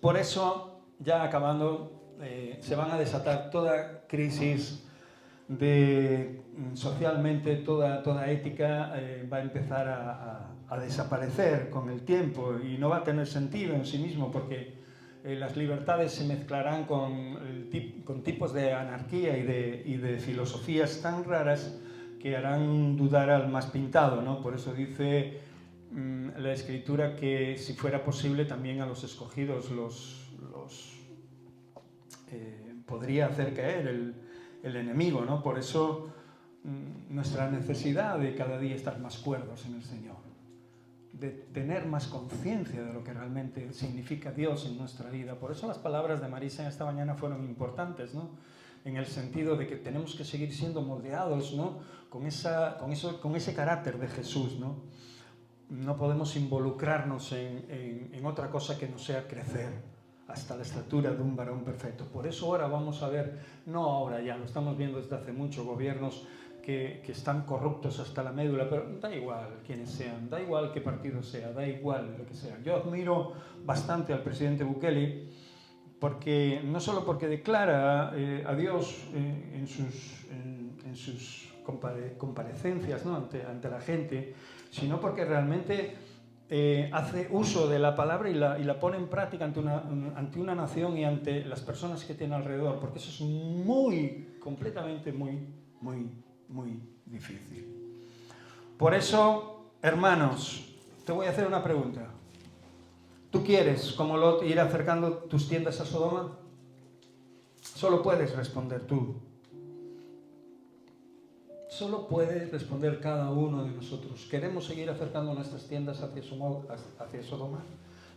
Por eso, ya acabando, se van a desatar toda crisis socialmente, toda ética va a empezar a desaparecer con el tiempo y no va a tener sentido en sí mismo, porque las libertades se mezclarán con tipos de anarquía y de filosofías tan raras que harán dudar al más pintado, ¿no? Por eso dice la Escritura que si fuera posible también a los escogidos los podría hacer caer el enemigo, ¿no? Por eso nuestra necesidad de cada día estar más cuerdos en el Señor, de tener más conciencia de lo que realmente significa Dios en nuestra vida. Por eso las palabras de Marisa esta mañana fueron importantes, ¿no?, en el sentido de que tenemos que seguir siendo moldeados, ¿no?, con ese carácter de Jesús, ¿no? No podemos involucrarnos en otra cosa que no sea crecer hasta la estatura de un varón perfecto. Por eso ahora vamos a ver, no ahora ya, lo estamos viendo desde hace mucho, gobiernos que están corruptos hasta la médula, pero da igual quiénes sean, da igual qué partido sea, da igual lo que sea. Yo admiro bastante al presidente Bukele, porque no solo porque declara a Dios en sus comparecencias, ¿no?, ante la gente, sino porque realmente hace uso de la palabra y la pone en práctica ante una nación y ante las personas que tiene alrededor, porque eso es completamente muy difícil. Por eso, hermanos, te voy a hacer una pregunta. ¿Tú quieres, como Lot, ir acercando tus tiendas a Sodoma? Solo puedes responder tú. Solo puede responder cada uno de nosotros. ¿Queremos seguir acercando nuestras tiendas hacia Sodoma?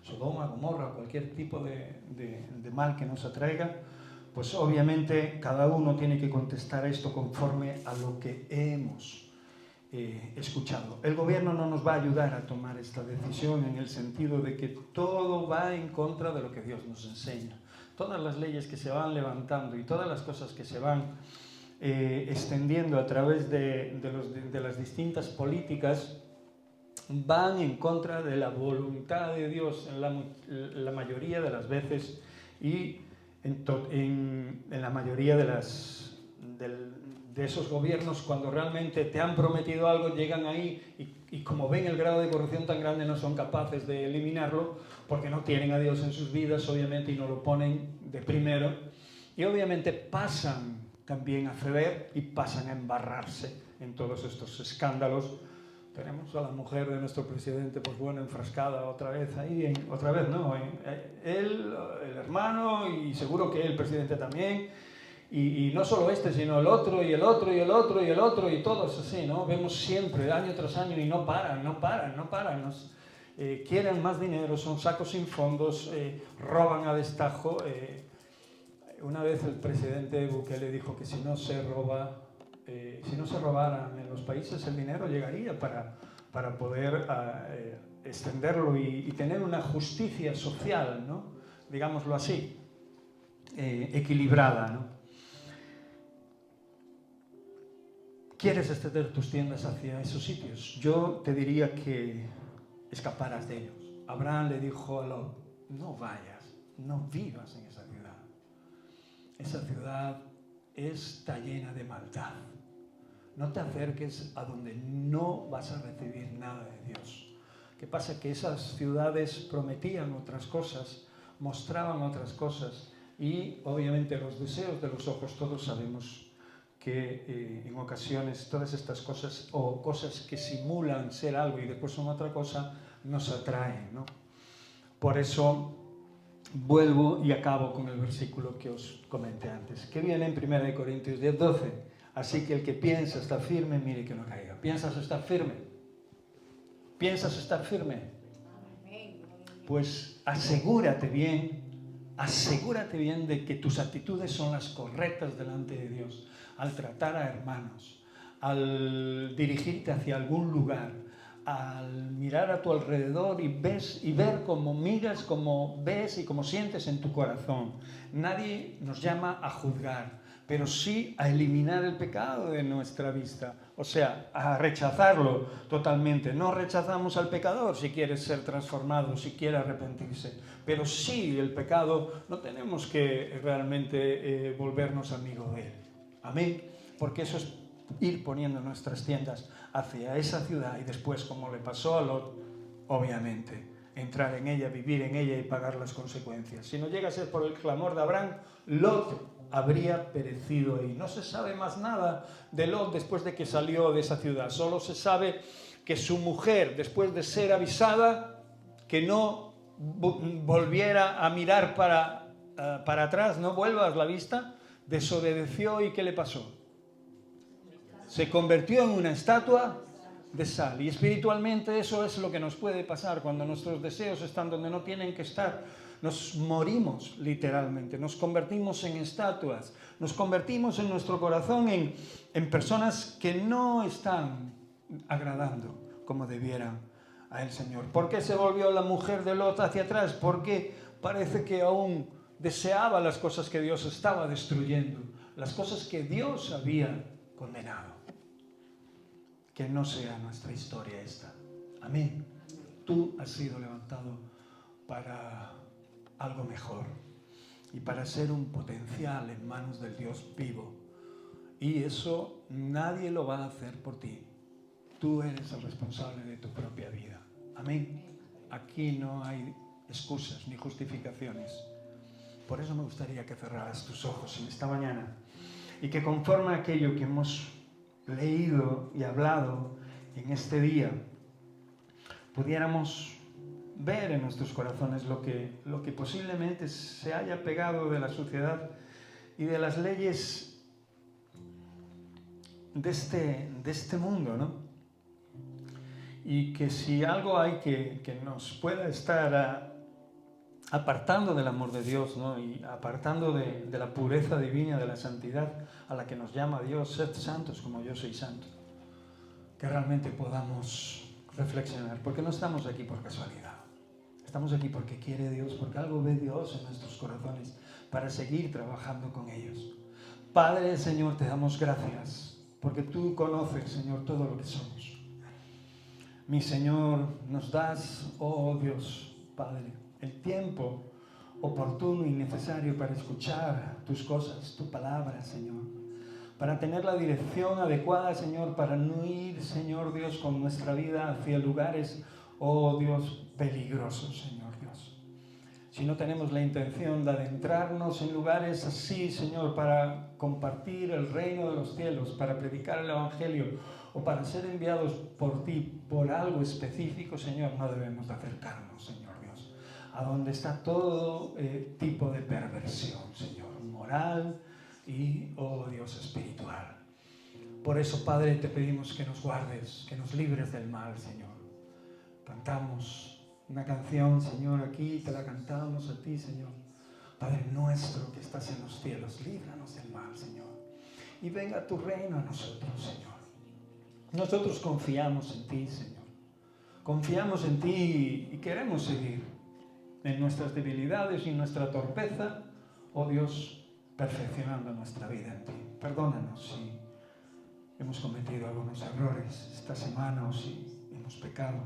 Sodoma, Gomorra, cualquier tipo de mal que nos atraiga. Pues obviamente cada uno tiene que contestar esto conforme a lo que hemos escuchado. El gobierno no nos va a ayudar a tomar esta decisión en el sentido de que todo va en contra de lo que Dios nos enseña. Todas las leyes que se van levantando y todas las cosas que se van extendiendo a través de las distintas políticas van en contra de la voluntad de Dios en la mayoría de las veces y en la mayoría de esos gobiernos, cuando realmente te han prometido algo, llegan ahí y como ven el grado de corrupción tan grande, no son capaces de eliminarlo porque no tienen a Dios en sus vidas, obviamente, y no lo ponen de primero. Y obviamente pasan también a ceder y pasan a embarrarse en todos estos escándalos. Tenemos a la mujer de nuestro presidente, pues bueno, enfrascada otra vez ahí, él, el hermano, y seguro que el presidente también, y no solo este, sino el otro, y el otro, y el otro, y el otro, y todo es así, ¿no? Vemos siempre, año tras año, y no paran. Quieren más dinero, son sacos sin fondos, roban a destajo. Una vez el presidente Bukele dijo que si no se robaran en los países, el dinero llegaría para poder extenderlo y tener una justicia social, ¿no? Digámoslo así, equilibrada, ¿no? ¿Quieres extender tus tiendas hacia esos sitios? Yo te diría que escaparas de ellos. Abraham le dijo a Lot, no vayas, no vivas en esa ciudad. Esa ciudad está llena de maldad. No te acerques a donde no vas a recibir nada de Dios. ¿Qué pasa? Que esas ciudades prometían otras cosas, mostraban otras cosas y obviamente los deseos de los ojos, todos sabemos que en ocasiones todas estas cosas o cosas que simulan ser algo y después son otra cosa, nos atraen, ¿no? Por eso vuelvo y acabo con el versículo que os comenté antes, que viene en 1 Corintios 10:12. Así que el que piensa estar firme, mire que no caiga. ¿Piensas estar firme? ¿Piensas estar firme? Pues asegúrate bien de que tus actitudes son las correctas delante de Dios. Al tratar a hermanos, al dirigirte hacia algún lugar, al mirar a tu alrededor y ver cómo miras, cómo ves y cómo sientes en tu corazón. Nadie nos llama a juzgar, pero sí a eliminar el pecado de nuestra vista, o sea, a rechazarlo totalmente. No rechazamos al pecador si quiere ser transformado, si quiere arrepentirse, pero sí el pecado no tenemos que realmente volvernos amigos de él. Amén, porque eso es ir poniendo nuestras tiendas hacia esa ciudad y después, como le pasó a Lot, obviamente, entrar en ella, vivir en ella y pagar las consecuencias. Si no llega a ser por el clamor de Abraham, Lot habría perecido ahí. No se sabe más nada de Lot después de que salió de esa ciudad. Solo se sabe que su mujer, después de ser avisada, que no volviera a mirar para atrás, no vuelvas la vista, desobedeció. ¿Y qué le pasó? Se convirtió en una estatua de sal. Y espiritualmente eso es lo que nos puede pasar cuando nuestros deseos están donde no tienen que estar. Nos morimos literalmente, nos convertimos en estatuas, nos convertimos en nuestro corazón en personas que no están agradando como debieran al Señor. ¿Por qué se volvió la mujer de Lot hacia atrás? Porque parece que aún deseaba las cosas que Dios estaba destruyendo, las cosas que Dios había condenado. Que no sea nuestra historia esta. Amén. Tú has sido levantado para algo mejor y para ser un potencial en manos del Dios vivo. Y eso nadie lo va a hacer por ti. Tú eres el responsable de tu propia vida. Amén. Aquí no hay excusas ni justificaciones. Por eso me gustaría que cerraras tus ojos en esta mañana y que conforme a aquello que hemos leído y hablado en este día, pudiéramos ver en nuestros corazones lo que posiblemente se haya pegado de la sociedad y de las leyes de este mundo, ¿no? Y que si algo hay que nos pueda estar apartando del amor de Dios, ¿no? Y apartando de la pureza divina, de la santidad a la que nos llama Dios, sed santos como yo soy santo, que realmente podamos reflexionar, porque no estamos aquí por casualidad, estamos aquí porque quiere Dios, porque algo ve Dios en nuestros corazones para seguir trabajando con ellos. Padre, Señor, te damos gracias porque tú conoces, Señor, todo lo que somos. Mi Señor, nos das, oh Dios, Padre, el tiempo oportuno y necesario para escuchar tus cosas, tu palabra, Señor. Para tener la dirección adecuada, Señor, para no ir, Señor Dios, con nuestra vida hacia lugares, oh Dios, peligrosos, Señor Dios. Si no tenemos la intención de adentrarnos en lugares así, Señor, para compartir el reino de los cielos, para predicar el Evangelio o para ser enviados por ti por algo específico, Señor, no debemos de acercarnos, Señor Dios, a donde está todo tipo de perversión, Señor, moral y, oh Dios, espiritual. Por eso, Padre, te pedimos que nos guardes, que nos libres del mal, Señor. Cantamos una canción, Señor, aquí te la cantamos a ti, Señor. Padre nuestro que estás en los cielos, líbranos del mal, Señor. Y venga tu reino a nosotros, Señor. Nosotros confiamos en ti, Señor. Confiamos en ti y queremos seguir en nuestras debilidades y en nuestra torpeza, oh Dios, perfeccionando nuestra vida en ti. Perdónanos si hemos cometido algunos errores esta semana o si hemos pecado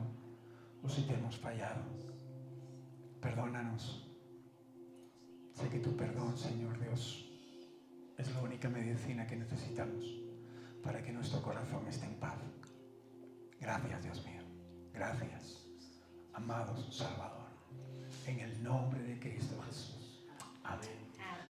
o si te hemos fallado. Perdónanos. Sé que tu perdón, Señor Dios, es la única medicina que necesitamos para que nuestro corazón esté en paz. Gracias, Dios mío. Gracias, amado Salvador. En el nombre de Cristo.